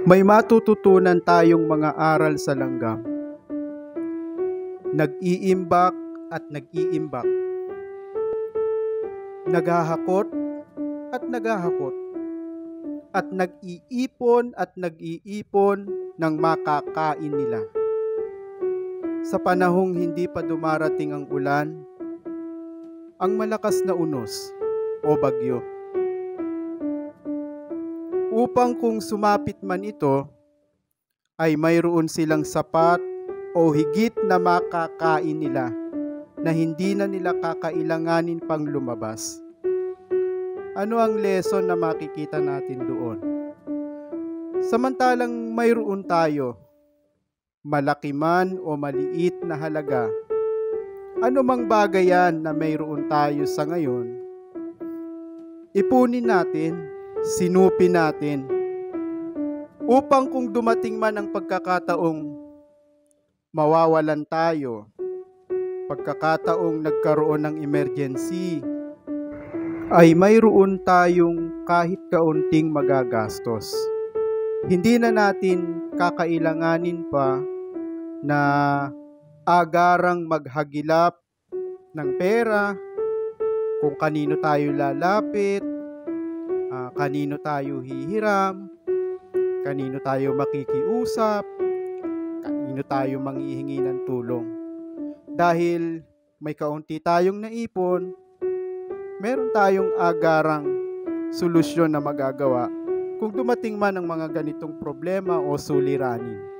May matututunan tayong mga aral sa langgam. Nag-iimbak at nag-iimbak. Naghahakot at naghahakot. At nag-iipon at nag-iipon ng makakain nila. Sa panahong hindi pa dumarating ang ulan, ang malakas na unos o bagyo. Upang kung sumapit man ito, ay mayroon silang sapat o higit na makakain nila na hindi na nila kakailanganin pang lumabas. Ano ang lesson na makikita natin doon? Samantalang mayroon tayo, malaki man o maliit na halaga, ano mang bagay yan na mayroon tayo sa ngayon, ipunin natin, sinupin natin, upang kung dumating man ang pagkakataong mawawalan tayo, pagkakataong nagkaroon ng emergency, ay mayroon tayong kahit kaunting magagastos. Hindi na natin kakailanganin pa na agarang maghagilap ng pera, kung kanino tayo lalapit, kanino tayo hihiram, kanino tayo makikiusap, kanino tayo manghihingi ng tulong. Dahil may kaunti tayong naipon, meron tayong agarang solusyon na magagawa kung dumating man ang mga ganitong problema o suliranin.